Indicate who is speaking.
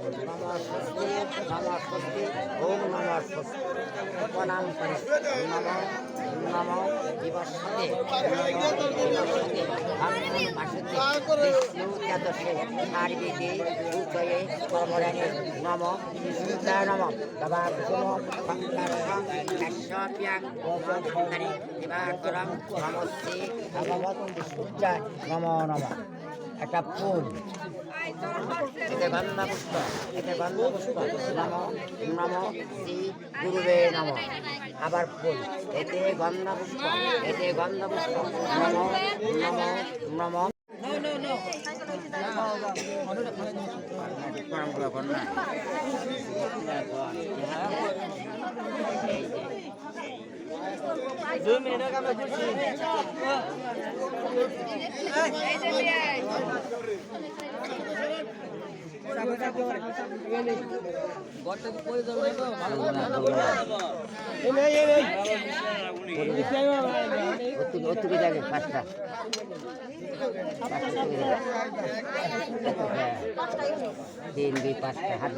Speaker 1: নমস্তে নমস্তে ওম নমস্তে প্রণাম করি নম নম দিবসে বিষ্ণুদশে শারীরিকে উদয়ে কর্মরাণে নম সীতায় নম নমস্তে ভগবত সূর্যায় নম নম। একটা ফুল, এতে গন্ধ পুষ্প, এতে গন্ধ পুষ্প নম নম শ্রী গুরুবে নম। আবার ফুল, এতে গন্ধ পুষ্প, এতে গন্ধ পুষ্প নম নম নম। দুই মিনিটের কামে করছি। তিন দুই পাঁচটা হাত